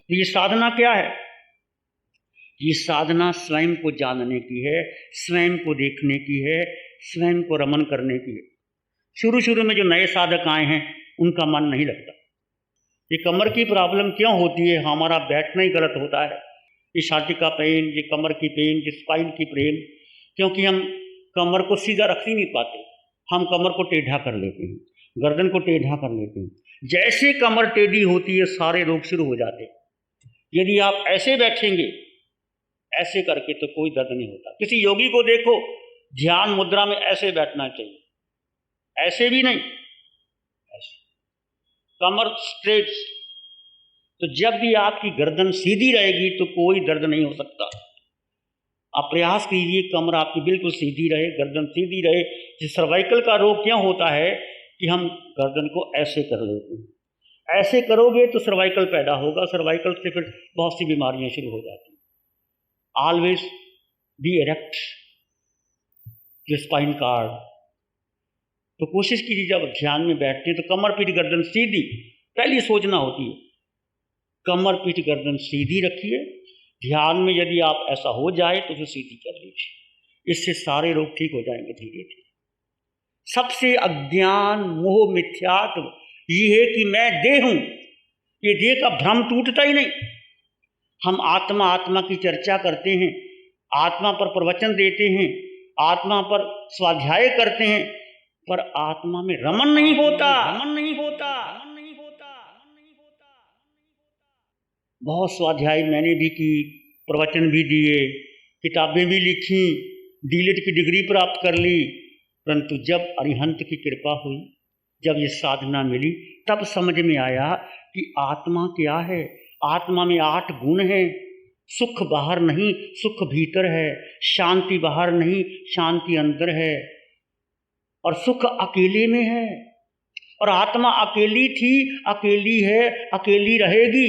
तो ये साधना क्या है? ये साधना स्वयं को जानने की है, स्वयं को देखने की है, स्वयं को रमन करने की है। शुरू शुरू में जो नए साधक आए हैं उनका मन नहीं लगता। ये कमर की प्रॉब्लम क्यों होती है? हमारा बैठना ही गलत होता है। ये छाती का पेन, ये कमर की पेन, ये स्पाइन की पेन, क्योंकि हम कमर को सीधा रख ही नहीं पाते। हम कमर को टेढ़ा कर लेते हैं, गर्दन को टेढ़ा कर लेते हैं। जैसे कमर टेढ़ी होती है सारे रोग शुरू हो जाते हैं। यदि आप ऐसे बैठेंगे ऐसे करके तो कोई दर्द नहीं होता। किसी योगी को देखो, ध्यान मुद्रा में ऐसे बैठना चाहिए, ऐसे भी नहीं, ऐसे कमर स्ट्रेट। तो जब भी आपकी गर्दन सीधी रहेगी तो कोई दर्द नहीं हो सकता। आप प्रयास कीजिए कमर आपकी बिल्कुल सीधी रहे, गर्दन सीधी रहे। जिस सर्वाइकल का रोग क्या होता है कि हम गर्दन को ऐसे कर लेते हैं। ऐसे करोगे तो सर्वाइकल पैदा होगा, सर्वाइकल से फिर बहुत सी बीमारियां शुरू हो जाती हैं। ऑलवेज बी एरेक्ट, जो स्पाइन कार्ड। तो कोशिश कीजिए जब ध्यान में बैठते हैं तो कमर पीठ गर्दन सीधी पहली सोचना होती है। कमर पीठ गर्दन सीधी रखिए। ध्यान में यदि आप ऐसा हो जाए तो उसे सीधी कर लीजिए। इससे सारे रोग ठीक हो जाएंगे धीरे धीरे। सबसे अज्ञान मोह मिथ्यात्व ये है कि मैं देह हूं। ये देह का भ्रम टूटता ही नहीं। हम आत्मा आत्मा की चर्चा करते हैं, आत्मा पर प्रवचन देते हैं, आत्मा पर स्वाध्याय करते हैं, पर आत्मा में रमन नहीं होता, रमन नहीं होता, रमन नहीं होता, रमन नहीं होता। बहुत स्वाध्याय मैंने भी की, प्रवचन भी दिए, किताबें भी लिखी, डीलिट की डिग्री प्राप्त कर ली, परंतु जब अरिहंत की कृपा हुई, जब ये साधना मिली, तब समझ में आया कि आत्मा क्या है। आत्मा में 8 गुण हैं। सुख बाहर नहीं, सुख भीतर है। शांति बाहर नहीं, शांति अंदर है। और सुख अकेले में है। और आत्मा अकेली थी, अकेली है, अकेली रहेगी।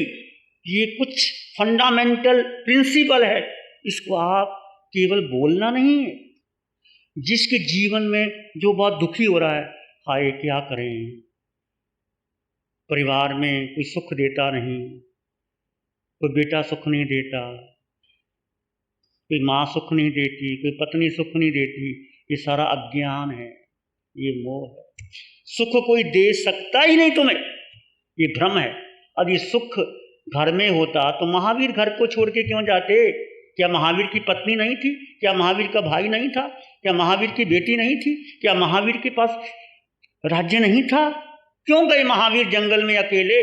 ये कुछ फंडामेंटल प्रिंसिपल है। इसको आप केवल बोलना नहीं है। जिसके जीवन में जो बहुत दुखी हो रहा है, हाय क्या करें, परिवार में कोई सुख देता नहीं, कोई बेटा सुख नहीं देता, कोई माँ सुख नहीं देती, कोई पत्नी सुख नहीं देती, ये सारा अज्ञान है, ये मोह है। सुख कोई दे सकता ही नहीं तुम्हें, ये भ्रम है। यदि सुख घर में होता तो महावीर घर को छोड़ के क्यों जाते? क्या महावीर की पत्नी नहीं थी? क्या महावीर का भाई नहीं था? क्या महावीर की बेटी नहीं थी? क्या महावीर के पास राज्य नहीं था? क्यों गए महावीर जंगल में अकेले,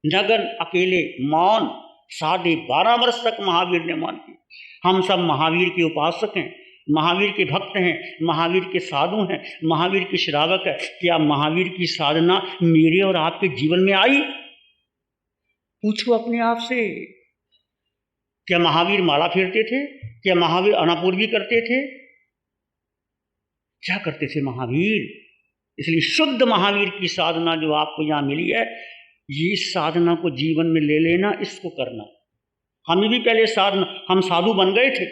नगन अकेले, मौन? 12.5 वर्ष तक महावीर ने मौन किया। हम सब महावीर के उपासक हैं, महावीर के भक्त हैं, महावीर के साधु हैं, महावीर के श्रावक हैं। क्या महावीर की साधना मेरे और आपके जीवन में आई? पूछो अपने आप से। क्या महावीर माला फेरते थे? क्या महावीर अनापूर्वी करते थे? क्या करते थे महावीर? इसलिए शुद्ध महावीर की साधना जो आपको यहाँ मिली है, ये साधना को जीवन में ले लेना, इसको करना। हमें भी पहले साधना, हम साधु बन गए थे,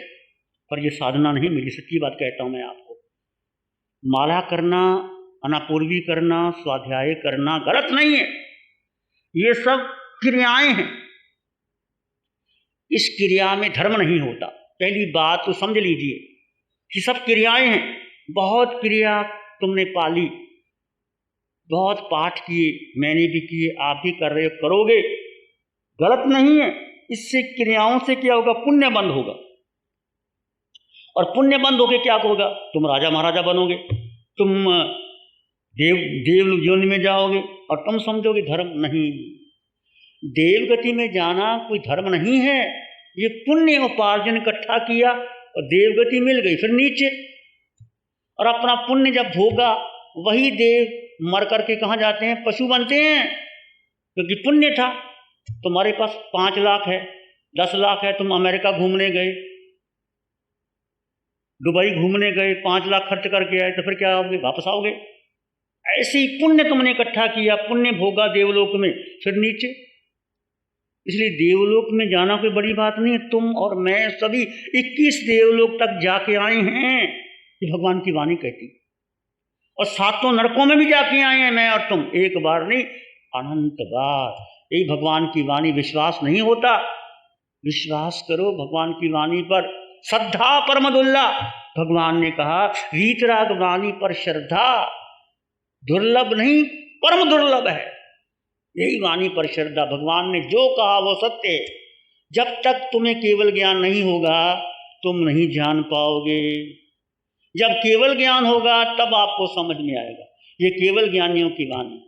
पर ये साधना नहीं मिली। सच्ची बात कहता हूं मैं आपको। माला करना, अनापूर्वी करना, स्वाध्याय करना गलत नहीं है। ये सब क्रियाएं हैं। इस क्रिया में धर्म नहीं होता। पहली बात तो समझ लीजिए कि सब क्रियाएं हैं। बहुत क्रिया तुमने पाली, बहुत पाठ किए, मैंने भी किए, आप भी कर रहे हो, करोगे, गलत नहीं है। इससे क्रियाओं से क्या होगा? पुण्य बंद होगा। और पुण्य बंद होके क्या होगा? तुम राजा महाराजा बनोगे, तुम देव योनि में जाओगे, और तुम समझोगे धर्म नहीं। देवगति में जाना कोई धर्म नहीं है। ये पुण्य उपार्जन इकट्ठा किया और देवगति मिल गई, फिर नीचे। और अपना पुण्य जब भोगा, वही देव मर करके कहाँ जाते हैं? पशु बनते हैं, क्योंकि पुण्य था। तुम्हारे पास 5 लाख है, 10 लाख है, तुम अमेरिका घूमने गए, दुबई घूमने गए, 5 लाख खर्च करके आए, तो फिर क्या आओगे? वापस आओगे। ऐसे ही पुण्य तुमने इकट्ठा किया, पुण्य भोगा देवलोक में, फिर नीचे। इसलिए देवलोक में जाना कोई बड़ी बात नहीं है। तुम और मैं सभी 21 देवलोक तक जाके आए हैं, ये भगवान की वाणी कहती। और 7 नरकों में भी जाके आए हैं मैं और तुम, एक बार नहीं, अनंत बार। यही भगवान की वाणी। विश्वास नहीं होता, विश्वास करो भगवान की वाणी पर। श्रद्धा परमदुल्ला, भगवान ने कहा वीतराग वाणी पर श्रद्धा दुर्लभ नहीं परम दुर्लभ है। यही वाणी पर श्रद्धा। भगवान ने जो कहा वो सत्य है। जब तक तुम्हें केवल ज्ञान नहीं होगा तुम नहीं जान पाओगे। जब केवल ज्ञान होगा तब आपको समझ में आएगा। ये केवल ज्ञानियों की वाणी।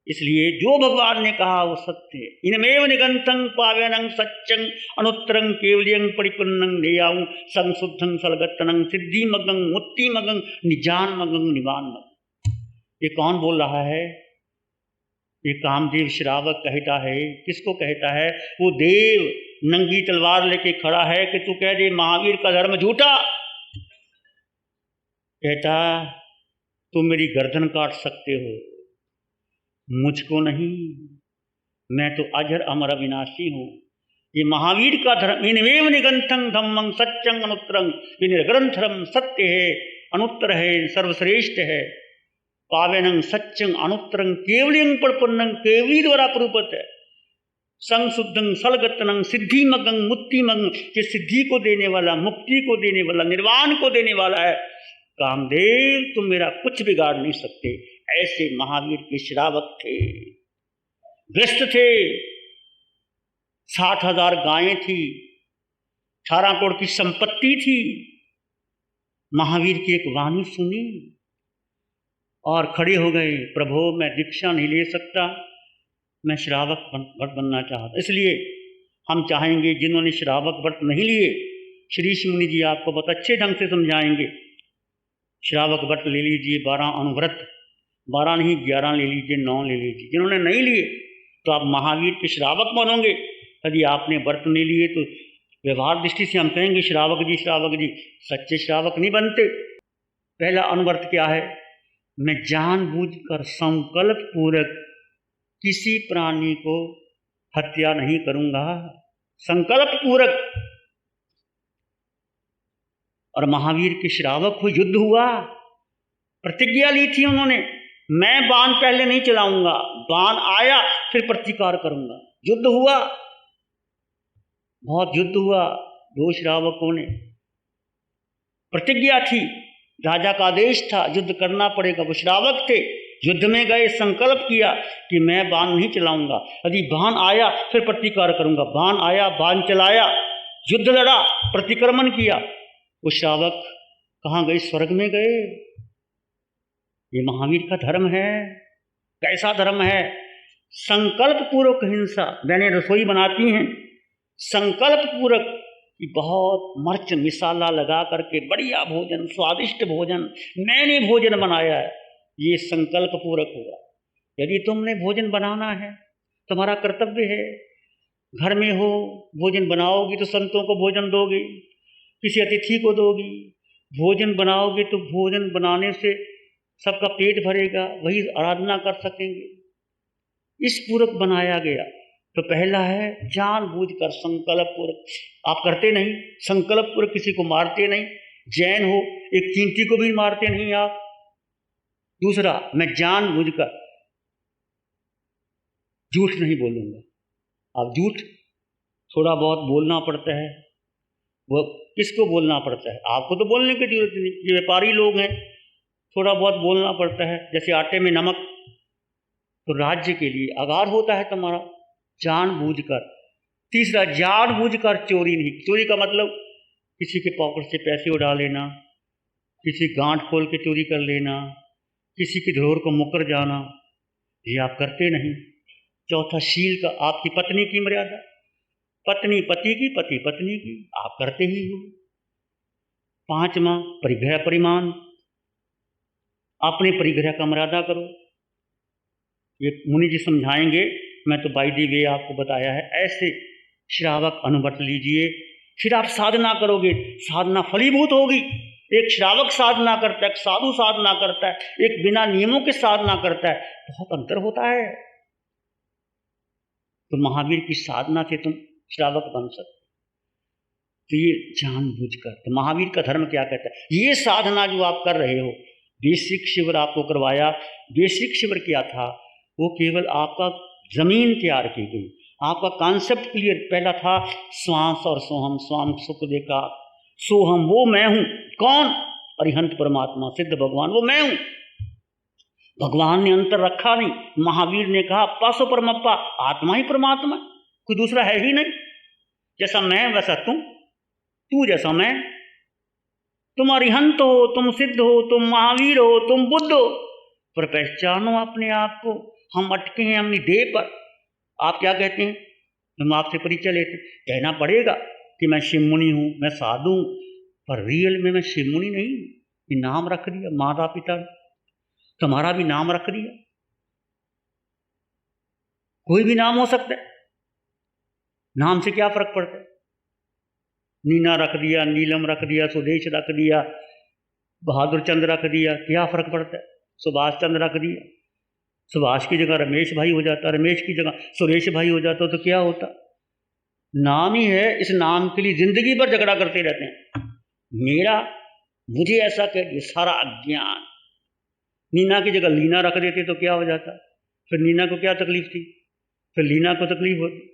इसलिए जो भगवान ने कहा वो सत्य है। इनमेव निगंतं पावनं सच्चं अनुत्तरं केवल्यं परिपूर्णं नेयां संशुद्धं सलगत्तनं सिद्धिमगं मुक्तिमगं निजानमगं निवानमगं। ये कौन बोल रहा है? ये कामदेव श्रावक कहता है। किसको कहता है? वो देव नंगी तलवार लेके खड़ा है कि तू कह दे महावीर का धर्म झूठा। कहता तुम मेरी गर्दन काट सकते हो, मुझको नहीं, मैं तो अजर अमर अविनाशी हूं। ये महावीर का धर्म इनमेव निगंतं धम्मं सच्चं अनुत्तरं, ये निर्ग्रंथरम सत्य है, अनुत्तर है, सर्वश्रेष्ठ है। पावनं सच्चं अनुत्तरं केवल्यं परिपूर्णं, केवली द्वारा प्ररूपित है। संशुद्धं सलगत्तनं सिद्धिमगं मुक्तिमगं, ये सिद्धि को देने वाला, मुक्ति को देने वाला, निर्वाण को देने वाला है। कामदेव तुम मेरा कुछ बिगाड़ नहीं सकते। ऐसे महावीर के श्रावक थे, ग्रस्त थे। 60,000 गायें थी, 18 करोड़ की संपत्ति थी। महावीर की एक वाणी सुनी और खड़े हो गए, प्रभु मैं दीक्षा नहीं ले सकता, मैं श्रावक व्रत बनना चाहता। इसलिए हम चाहेंगे जिन्होंने श्रावक व्रत नहीं लिए, श्री मुनि जी आपको बहुत अच्छे ढंग से समझाएंगे। श्रावक व्रत ले लीजिए, 12 अनुव्रत, 12 नहीं 11 ले लीजिए, 9 ले लीजिए। जिन्होंने नहीं लिए तो आप महावीर के श्रावक बनोगे। यदि आपने व्रत नहीं लिए तो व्यवहार दृष्टि से हम कहेंगे श्रावक जी, श्रावक जी, सच्चे श्रावक नहीं बनते। पहला अनुव्रत क्या है? मैं जानबूझकर संकल्प पूर्वक किसी प्राणी को हत्या नहीं करूंगा, संकल्प पूर्वक। और महावीर के श्रावक को युद्ध हुआ, प्रतिज्ञा ली थी उन्होंने, मैं बाण पहले नहीं चलाऊंगा, बाण आया फिर प्रतिकार करूंगा। युद्ध हुआ, बहुत युद्ध हुआ। 2 श्रावकों ने प्रतिज्ञा थी, राजा का आदेश था युद्ध करना पड़ेगा। वो श्रावक थे, युद्ध में गए, संकल्प किया कि मैं बाण नहीं चलाऊंगा, यदि बाण आया फिर प्रतिकार करूंगा। बाण आया, बाण चलाया, युद्ध लड़ा, प्रतिक्रमण किया। वो श्रावक कहाँ गए? स्वर्ग में गए। ये महावीर का धर्म है। कैसा धर्म है? संकल्प पूर्वक हिंसा। मैंने रसोई बनाती हैं, संकल्प पूर्वक कि बहुत मिर्च मिसाला लगा करके बढ़िया भोजन, स्वादिष्ट भोजन, मैंने भोजन बनाया है, ये संकल्प पूर्वक हुआ। यदि तुमने भोजन बनाना है, तुम्हारा कर्तव्य है। घर में हो, भोजन बनाओगी तो संतों को भोजन दोगी, किसी अतिथि को दोगी। भोजन बनाओगे तो भोजन बनाने से सबका पेट भरेगा, वही आराधना कर सकेंगे। इस पूर्वक बनाया गया। तो पहला है जानबूझकर संकल्प पूर्वक। आप करते नहीं, संकल्प पूर्वक किसी को मारते नहीं। जैन हो, एक चींटी को भी मारते नहीं आप। दूसरा, मैं जानबूझकर झूठ नहीं बोलूंगा। आप झूठ थोड़ा बहुत बोलना पड़ता है, वो किसको बोलना पड़ता है? आपको तो बोलने की जरूरत नहीं, ये व्यापारी लोग हैं, थोड़ा बहुत बोलना पड़ता है। जैसे आटे में नमक, तो राज्य के लिए आगार होता है तुम्हारा, जानबूझकर। तीसरा, जानबूझकर चोरी नहीं। चोरी का मतलब किसी के पॉकेट से पैसे उड़ा लेना, किसी गांठ खोल के चोरी कर लेना, किसी की धरोहर को मुकर जाना, ये आप करते नहीं। चौथा, शील का, आपकी पत्नी की मर्यादा, पत्नी पति की, पति पत्नी की, आप करते ही हो। 5वां, परिग्रह परिमाण, अपने परिग्रह का मर्यादा करो। ये मुनि जी समझाएंगे, मैं तो बाई दी वे आपको बताया है। ऐसे श्रावक अनुव्रत लीजिए, फिर आप साधना करोगे, साधना फलीभूत होगी। एक श्रावक साधना करता है, एक साधु साधना करता है, एक बिना नियमों के साधना करता है, बहुत अंतर होता है। तो महावीर की साधना से तुम श्रावक बन सकते। तो ये जानबूझकर। तो महावीर का धर्म क्या कहता है? ये साधना जो आप कर रहे हो, बेसिक शिविर आपको करवाया। बेसिक शिविर क्या था? वो केवल आपका जमीन तैयार की गई। आपका कॉन्सेप्ट क्लियर, पहला था श्वास और सोहम, स्वाम सुख देखा, सोहम वो मैं हूं, कौन? अरिहंत परमात्मा, सिद्ध भगवान, वो मैं हूं। भगवान ने अंतर रखा नहीं। महावीर ने कहा पासो परमप्पा, आत्मा ही परमात्मा, कोई दूसरा है ही नहीं। जैसा मैं वैसा तुम, तू जैसा मैं। तुम अरिहंत हो, तुम सिद्ध हो, तुम महावीर हो, तुम बुद्ध हो, पर पहचानो अपने आप को। हम अटके हैं अपनी देह पर। आप क्या कहते हैं? हम आपसे परिचय लेते, कहना पड़ेगा कि मैं शिवमुनि हूं, मैं साधु हूं, पर रियल में मैं शिवमुनि नहीं हूं। ये नाम रख दिया माता पिता ने, तुम्हारा भी नाम रख दिया। कोई भी नाम हो सकता है, नाम से क्या फर्क पड़ता है? नीना रख दिया, नीलम रख दिया, सुदेश रख दिया, बहादुर चंद रख दिया, क्या फर्क पड़ता है? सुभाष चंद्र रख दिया, सुभाष की जगह रमेश भाई हो जाता, रमेश की जगह सुरेश भाई हो जाता, तो क्या होता? नाम ही है। इस नाम के लिए जिंदगी भर झगड़ा करते रहते हैं। मेरा, मुझे ऐसा कह दिया, सारा अज्ञान। नीना की जगह लीना रख देते तो क्या हो जाता? फिर नीना को क्या तकलीफ थी, फिर लीना को तकलीफ होती।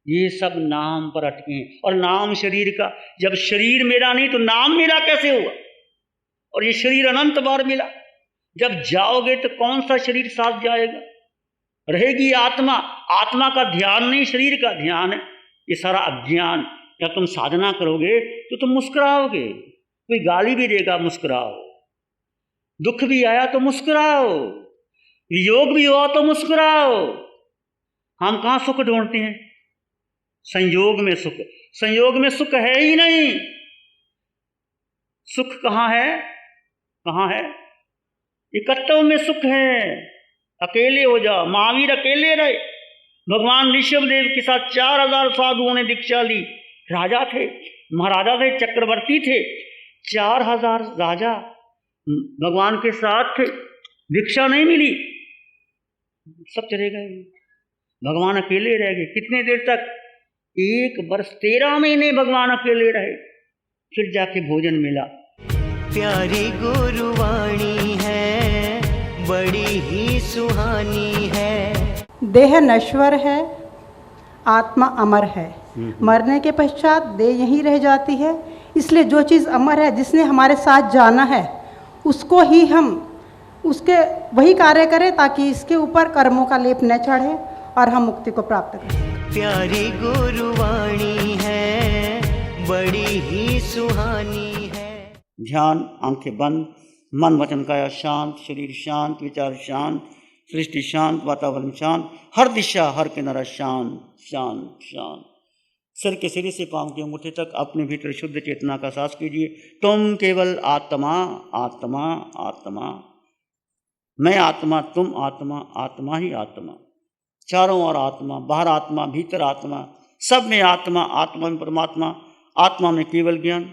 ये सब नाम पर अटके हैं। और नाम शरीर का, जब शरीर मेरा नहीं तो नाम मेरा कैसे हुआ? और ये शरीर अनंत बार मिला। जब जाओगे तो कौन सा शरीर साथ जाएगा? रहेगी आत्मा। आत्मा का ध्यान नहीं, शरीर का ध्यान है। ये सारा अज्ञान। जब तुम साधना करोगे तो तुम मुस्कुराओगे। कोई गाली भी देगा, मुस्कुराओ। दुख भी आया तो मुस्कुराओ, वियोग भी हुआ तो मुस्कुराओ। हम कहाँ सुख ढूंढते हैं? संयोग में सुख। संयोग में सुख है ही नहीं। सुख कहाँ है? कहाँ है? एकत्व में सुख है। अकेले हो जाओ। महावीर अकेले रहे। भगवान ऋषभदेव के साथ 4000 साधुओं ने दीक्षा ली। राजा थे, महाराजा थे, चक्रवर्ती थे। 4000 राजा भगवान के साथ थे, दीक्षा नहीं मिली, सब चले गए। भगवान अकेले रह गए। कितने देर तक? 1 वर्ष 13 महीने भगवान अकेले रहे, फिर जाके भोजन मिला। प्यारी गुरुवाणी है, बड़ी ही सुहानी है। देह नश्वर है, आत्मा अमर है। मरने के पश्चात देह यहीं रह जाती है। इसलिए जो चीज़ अमर है, जिसने हमारे साथ जाना है, उसको ही हम उसके वही कार्य करें, ताकि इसके ऊपर कर्मों का लेप न चढ़े और हम मुक्ति को प्राप्त करें। प्यारी गुरुवाणी है, बड़ी ही सुहानी है। ध्यान, आंखें बंद, मन वचन काया शांत, शरीर शांत, विचार शांत, सृष्टि शांत, वातावरण शांत, हर दिशा हर किनारा शांत शांत शांत। सिर के सिरे से पांव के अंगूठे तक अपने भीतर शुद्ध चेतना का एहसास कीजिए। तुम केवल आत्मा, आत्मा, आत्मा। मैं आत्मा, तुम आत्मा, आत्मा ही आत्मा। चारों ओर आत्मा, बाहर आत्मा, भीतर आत्मा, सब में आत्मा। आत्मा में परमात्मा, आत्मा में केवल ज्ञान,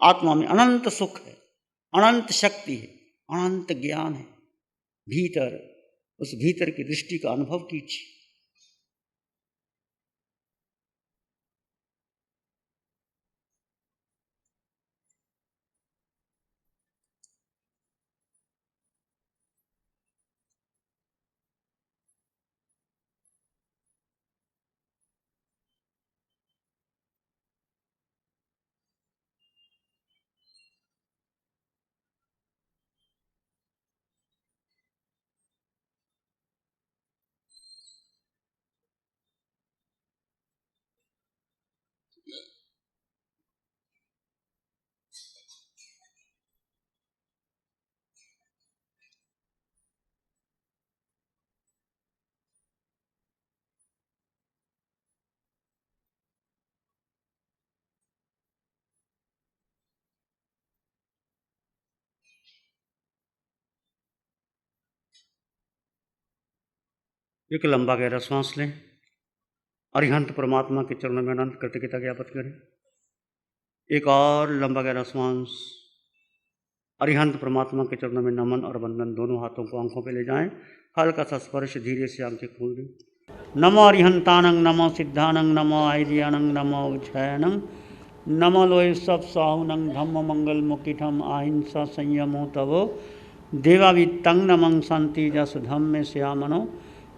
आत्मा में अनंत सुख है, अनंत शक्ति है, अनंत ज्ञान है। भीतर, उस भीतर की दृष्टि का अनुभव कीजिए। एक लंबा गहरा सांस लें। अरिहंत परमात्मा के चरणों में अनंत कृतज्ञता ज्ञापित करें। एक और लंबा गहरा सांस। अरिहंत परमात्मा के चरणों में नमन और वंदन, दोनों हाथों को आंखों पे ले जाएं। हल्का सा स्पर्श, धीरे से आंखें खोल दें। नमो अरिहंतानंग, नमो सिद्धानंग, नमो आयर्यानंग, नमो उच्छयनंग, नमो लोय सब साहुनंग, धम्म मंगल मुकिठम अहिंसा संयमो तवो देवावित्तं नमं शांति जस धम्मे श्यामनो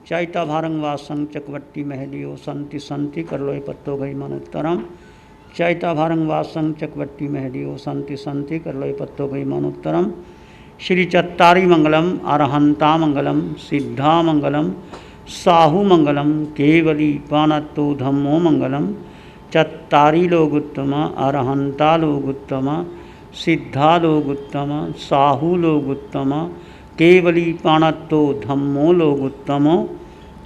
चैता भारंग वासंग चकवट्टी महलियो संति संति कर लो पत्तो गई मनुत्तरम। चैता भारंग वासंग चकवट्टी महलियो संति संति कर लो पत्तो गई मनुत्तरम। श्री चत्तारी मंगलम अरहंता मंगलम सिद्धा मंगलम साहू मंगलम केवली पानत्तो धम्मो मंगलम। चत्तारी लोग उत्तम अरहंता लोग उत्तम सिद्धा लोग उत्तम साहू लोग उत्तम केवली पाणत्तो धम्मो लोग उत्तमो।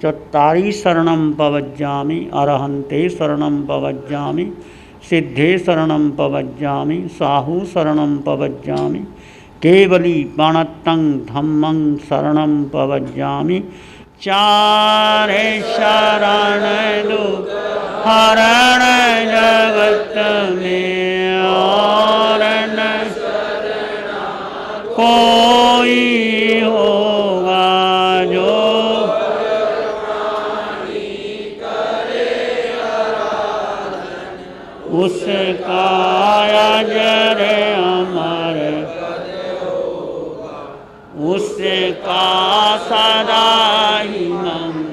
चत्तारी शरणं पवज्जामि अरहंते शरणं पवज्जामि सिद्धे शरणं पवज्जामि साहू शरणं पवज्जामि केवली पाणत्तं धम्मं शरणं पवज्जामि। चारे शरण दो हरण जगत में और न कोई होगा जो उसका अजर अमर उसका सदा ही मंगल।